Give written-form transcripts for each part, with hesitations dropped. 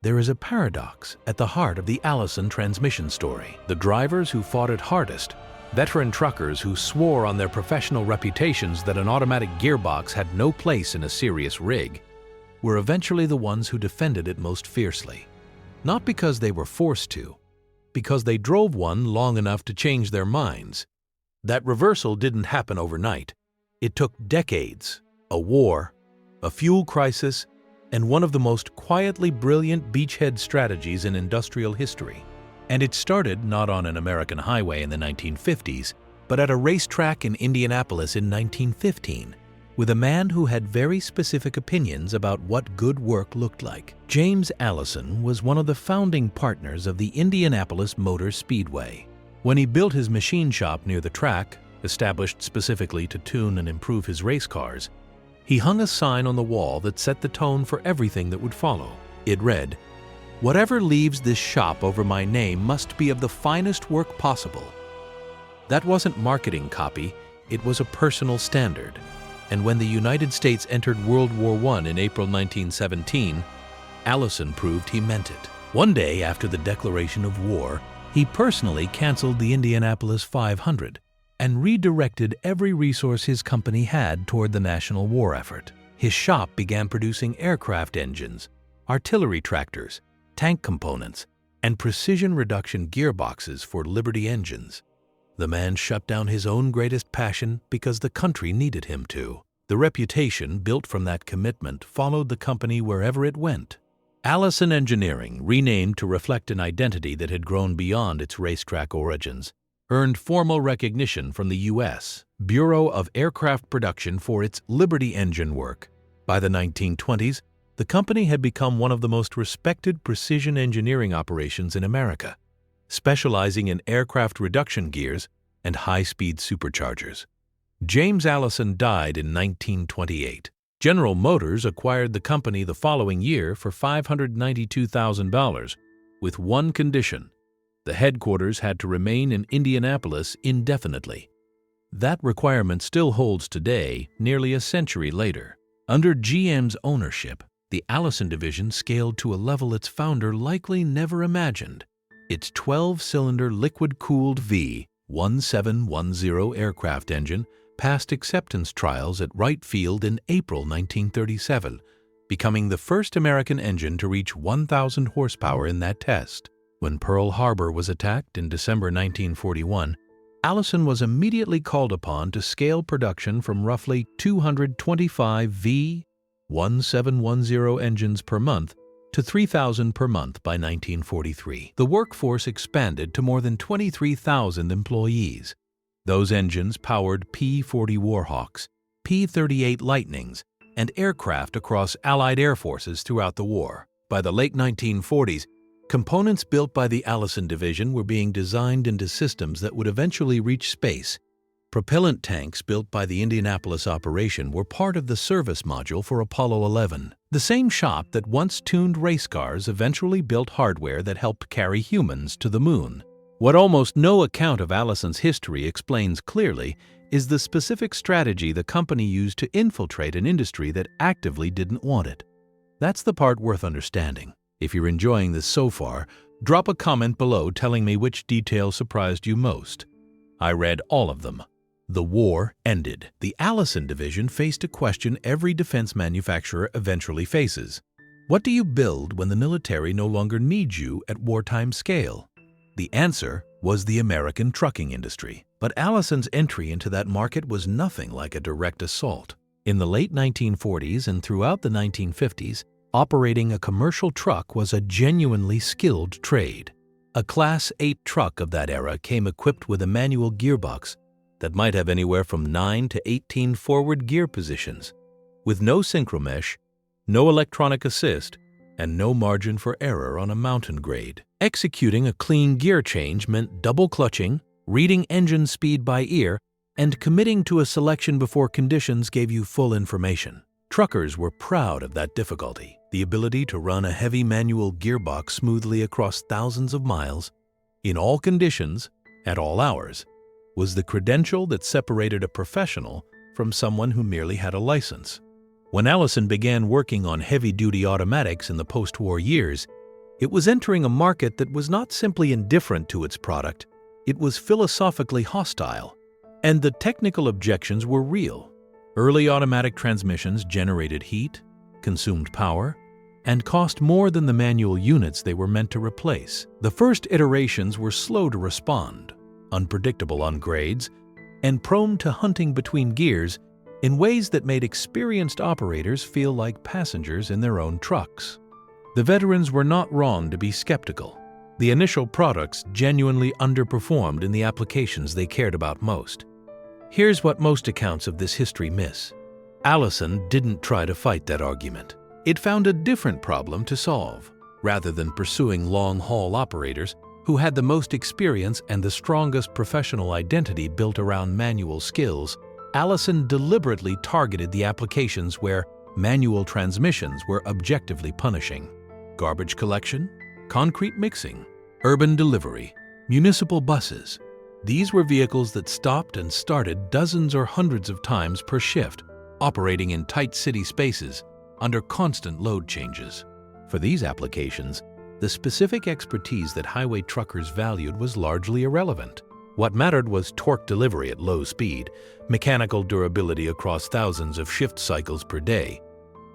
There is a paradox at the heart of the Allison transmission story. The drivers who fought it hardest, veteran truckers who swore on their professional reputations that an automatic gearbox had no place in a serious rig, were eventually the ones who defended it most fiercely. Not because they were forced to, because they drove one long enough to change their minds. That reversal didn't happen overnight. It took decades, a war, a fuel crisis, and one of the most quietly brilliant beachhead strategies in industrial history. And it started not on an American highway in the 1950s, but at a racetrack in Indianapolis in 1915, with a man who had very specific opinions about what good work looked like. James Allison was one of the founding partners of the Indianapolis Motor Speedway. When he built his machine shop near the track, established specifically to tune and improve his race cars, he hung a sign on the wall that set the tone for everything that would follow. It read, "Whatever leaves this shop over my name must be of the finest work possible." That wasn't marketing copy, it was a personal standard. And when the United States entered World War I in April 1917, Allison proved he meant it. One day after the declaration of war, he personally canceled the Indianapolis 500 and redirected every resource his company had toward the national war effort. His shop began producing aircraft engines, artillery tractors, tank components, and precision reduction gearboxes for Liberty engines. The man shut down his own greatest passion because the country needed him to. The reputation built from that commitment followed the company wherever it went. Allison Engineering, renamed to reflect an identity that had grown beyond its racetrack origins, earned formal recognition from the U.S. Bureau of Aircraft Production for its Liberty engine work. By the 1920s, the company had become one of the most respected precision engineering operations in America, specializing in aircraft reduction gears and high-speed superchargers. James Allison died in 1928. General Motors acquired the company the following year for $592,000, with one condition: the headquarters had to remain in Indianapolis indefinitely. That requirement still holds today, nearly a century later. Under GM's ownership, the Allison division scaled to a level its founder likely never imagined. Its 12-cylinder liquid-cooled V1710 aircraft engine passed acceptance trials at Wright Field in April 1937, becoming the first American engine to reach 1,000 horsepower in that test. When Pearl Harbor was attacked in December 1941, Allison was immediately called upon to scale production from roughly 225 V1710 engines per month to 3,000 per month by 1943. The workforce expanded to more than 23,000 employees. Those engines powered P-40 Warhawks, P-38 Lightnings, and aircraft across Allied air forces throughout the war. By the late 1940s, components built by the Allison division were being designed into systems that would eventually reach space. Propellant tanks built by the Indianapolis operation were part of the service module for Apollo 11. The same shop that once tuned race cars eventually built hardware that helped carry humans to the moon. What almost no account of Allison's history explains clearly is the specific strategy the company used to infiltrate an industry that actively didn't want it. That's the part worth understanding. If you're enjoying this so far, drop a comment below telling me which detail surprised you most. I read all of them. The war ended. The Allison division faced a question every defense manufacturer eventually faces. What do you build when the military no longer needs you at wartime scale? The answer was the American trucking industry. But Allison's entry into that market was nothing like a direct assault. In the late 1940s and throughout the 1950s, operating a commercial truck was a genuinely skilled trade. A Class 8 truck of that era came equipped with a manual gearbox that might have anywhere from 9 to 18 forward gear positions, with no synchromesh, no electronic assist, and no margin for error on a mountain grade. Executing a clean gear change meant double clutching, reading engine speed by ear, and committing to a selection before conditions gave you full information. Truckers were proud of that difficulty. The ability to run a heavy manual gearbox smoothly across thousands of miles, in all conditions, at all hours, was the credential that separated a professional from someone who merely had a license. When Allison began working on heavy-duty automatics in the post-war years, It was entering a market that was not simply indifferent to its product, it was philosophically hostile. And the technical objections were real. Early automatic transmissions generated heat, consumed power, and cost more than the manual units they were meant to replace. The first iterations were slow to respond, unpredictable on grades, and prone to hunting between gears in ways that made experienced operators feel like passengers in their own trucks. The veterans were not wrong to be skeptical. The initial products genuinely underperformed in the applications they cared about most. Here's what most accounts of this history miss. Allison didn't try to fight that argument. It found a different problem to solve. Rather than pursuing long-haul operators who had the most experience and the strongest professional identity built around manual skills, Allison deliberately targeted the applications where manual transmissions were objectively punishing. Garbage collection, concrete mixing, urban delivery, municipal buses. These were vehicles that stopped and started dozens or hundreds of times per shift, operating in tight city spaces under constant load changes. For these applications, the specific expertise that highway truckers valued was largely irrelevant. What mattered was torque delivery at low speed, mechanical durability across thousands of shift cycles per day,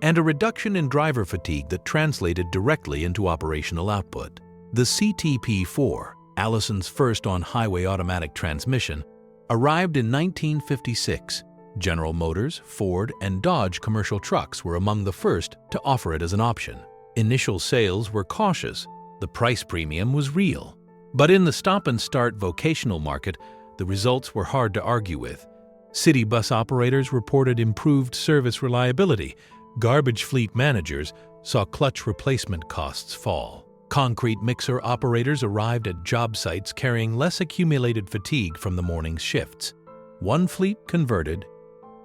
and a reduction in driver fatigue that translated directly into operational output. The CTP-4, Allison's first on-highway automatic transmission, arrived in 1956. General Motors, Ford, and Dodge commercial trucks were among the first to offer it as an option. Initial sales were cautious. The price premium was real. But in the stop-and-start vocational market, the results were hard to argue with. City bus operators reported improved service reliability. Garbage fleet managers saw clutch replacement costs fall. Concrete mixer operators arrived at job sites carrying less accumulated fatigue from the morning's shifts. One fleet converted,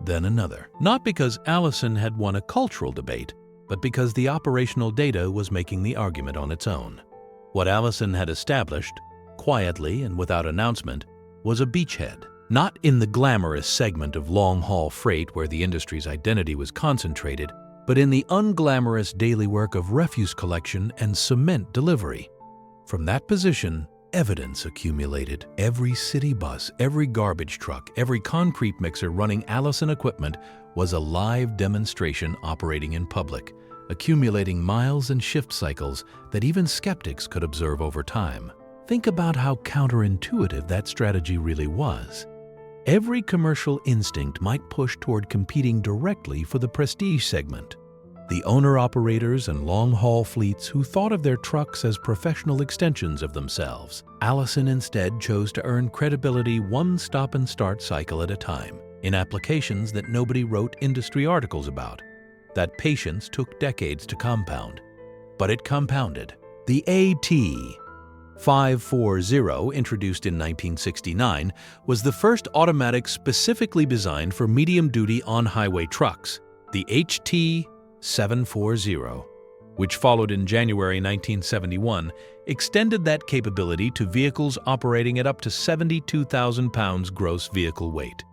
then another. Not because Allison had won a cultural debate, but because the operational data was making the argument on its own. What Allison had established, quietly and without announcement, was a beachhead. Not in the glamorous segment of long-haul freight where the industry's identity was concentrated, but in the unglamorous daily work of refuse collection and cement delivery. From that position, evidence accumulated. Every city bus, every garbage truck, every concrete mixer running Allison equipment was a live demonstration operating in public, accumulating miles and shift cycles that even skeptics could observe over time. Think about how counterintuitive that strategy really was. Every commercial instinct might push toward competing directly for the prestige segment. The owner-operators and long-haul fleets who thought of their trucks as professional extensions of themselves. Allison instead chose to earn credibility one stop-and-start cycle at a time, in applications that nobody wrote industry articles about. That patience took decades to compound, but it compounded. The AT-540, introduced in 1969, was the first automatic specifically designed for medium-duty on-highway trucks. The HT-740, which followed in January 1971, extended that capability to vehicles operating at up to 72,000 pounds gross vehicle weight.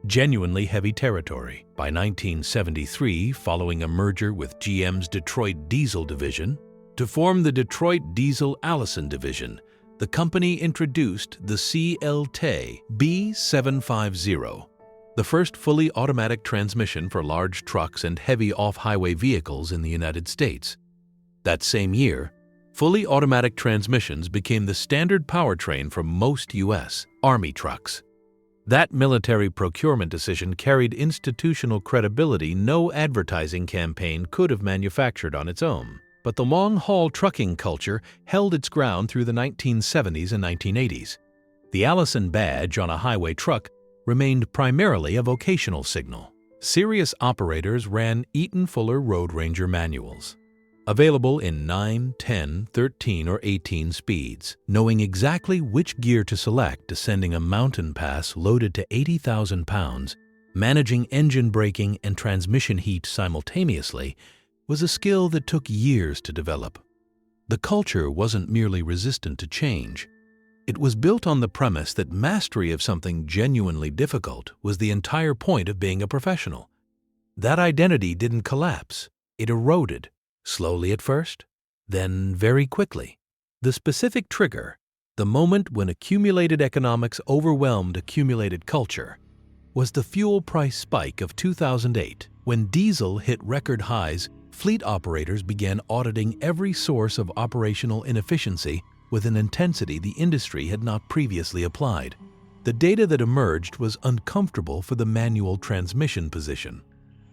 Genuinely heavy territory. By 1973, following a merger with GM's Detroit Diesel division, to form the Detroit Diesel Allison division, the company introduced the CLT B750, the first fully automatic transmission for large trucks and heavy off-highway vehicles in the United States. That same year, fully automatic transmissions became the standard powertrain for most U.S. Army trucks. That military procurement decision carried institutional credibility no advertising campaign could have manufactured on its own. But the long-haul trucking culture held its ground through the 1970s and 1980s. The Allison badge on a highway truck remained primarily a vocational signal. Serious operators ran Eaton Fuller Road Ranger manuals, available in 9, 10, 13, or 18 speeds, knowing exactly which gear to select descending a mountain pass loaded to 80,000 pounds, managing engine braking and transmission heat simultaneously, was a skill that took years to develop. The culture wasn't merely resistant to change. It was built on the premise that mastery of something genuinely difficult was the entire point of being a professional. That identity didn't collapse. It eroded, slowly at first, then very quickly. The specific trigger, the moment when accumulated economics overwhelmed accumulated culture, was the fuel price spike of 2008. When diesel hit record highs, fleet operators began auditing every source of operational inefficiency with an intensity the industry had not previously applied. The data that emerged was uncomfortable for the manual transmission position.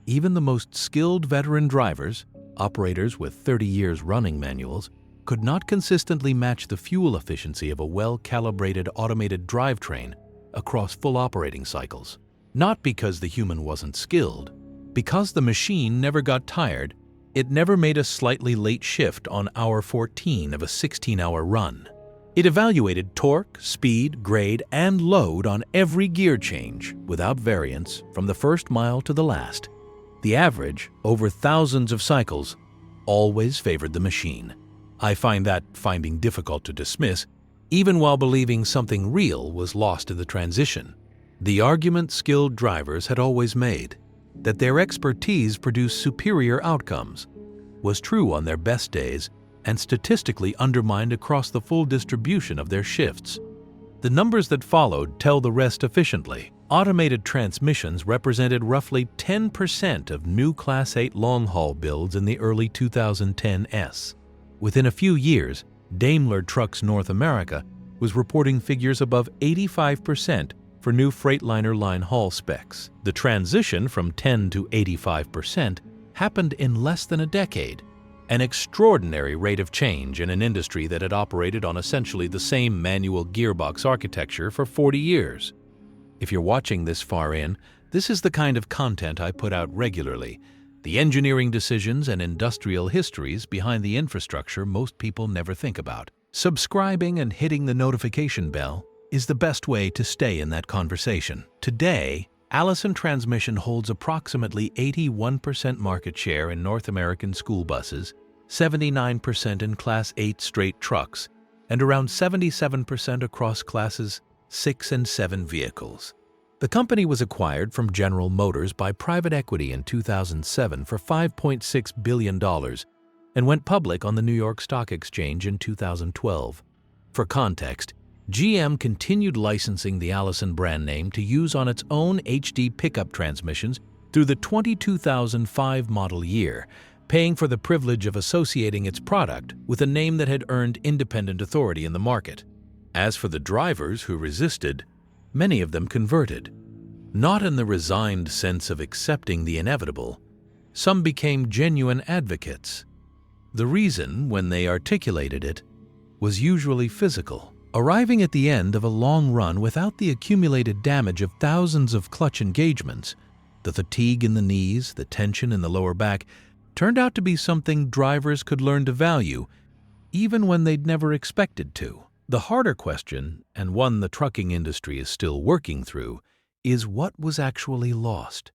Even the most skilled veteran drivers, operators with 30 years running manuals, could not consistently match the fuel efficiency of a well-calibrated automated drivetrain across full operating cycles. Not because the human wasn't skilled, because the machine never got tired. It never made a slightly late shift on hour 14 of a 16-hour run. It evaluated torque, speed, grade, and load on every gear change, without variance, from the first mile to the last. The average, over thousands of cycles, always favored the machine. I find that finding difficult to dismiss, even while believing something real was lost in the transition. The argument skilled drivers had always made, that their expertise produced superior outcomes, was true on their best days and statistically undermined across the full distribution of their shifts. The numbers that followed tell the rest efficiently. Automated transmissions represented roughly 10% of new Class 8 long-haul builds in the early 2010s. Within a few years, Daimler Trucks North America was reporting figures above 85% for new Freightliner line haul specs. The transition from 10 to 85% happened in less than a decade, an extraordinary rate of change in an industry that had operated on essentially the same manual gearbox architecture for 40 years. If you're watching this far in, this is the kind of content I put out regularly, the engineering decisions and industrial histories behind the infrastructure most people never think about. Subscribing and hitting the notification bell is the best way to stay in that conversation. Today, Allison Transmission holds approximately 81% market share in North American school buses, 79% in Class 8 straight trucks, and around 77% across Classes 6 and 7 vehicles. The company was acquired from General Motors by private equity in 2007 for $5.6 billion and went public on the New York Stock Exchange in 2012. For context, GM continued licensing the Allison brand name to use on its own HD pickup transmissions through the 2005 model year, paying for the privilege of associating its product with a name that had earned independent authority in the market. As for the drivers who resisted, many of them converted. Not in the resigned sense of accepting the inevitable, some became genuine advocates. The reason, when they articulated it, was usually physical. Arriving at the end of a long run without the accumulated damage of thousands of clutch engagements, the fatigue in the knees, the tension in the lower back, turned out to be something drivers could learn to value, even when they'd never expected to. The harder question, and one the trucking industry is still working through, is what was actually lost.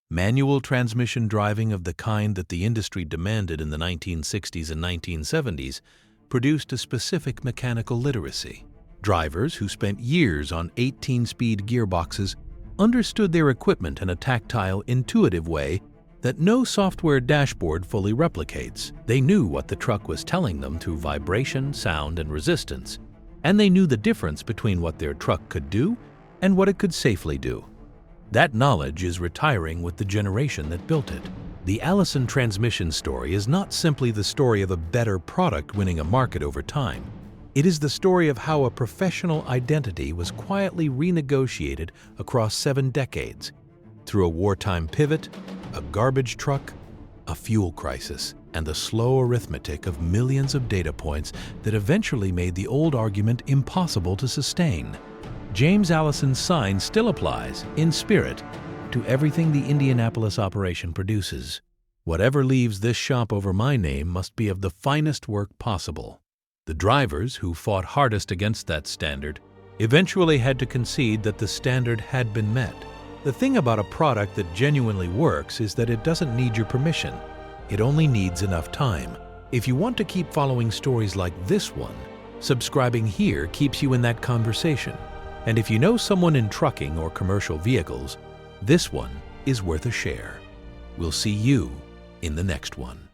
Manual transmission driving of the kind that the industry demanded in the 1960s and 1970s produced a specific mechanical literacy. Drivers who spent years on 18-speed gearboxes understood their equipment in a tactile, intuitive way that no software dashboard fully replicates. They knew what the truck was telling them through vibration, sound, and resistance, and they knew the difference between what their truck could do and what it could safely do. That knowledge is retiring with the generation that built it. The Allison transmission story is not simply the story of a better product winning a market over time. It is the story of how a professional identity was quietly renegotiated across 7 decades, through a wartime pivot, a garbage truck, a fuel crisis, and the slow arithmetic of millions of data points that eventually made the old argument impossible to sustain. James Allison's sign still applies, in spirit, to everything the Indianapolis operation produces. Whatever leaves this shop over my name must be of the finest work possible. The drivers who fought hardest against that standard eventually had to concede that the standard had been met. The thing about a product that genuinely works is that it doesn't need your permission. It only needs enough time. If you want to keep following stories like this one, subscribing here keeps you in that conversation. And if you know someone in trucking or commercial vehicles, this one is worth a share. We'll see you in the next one.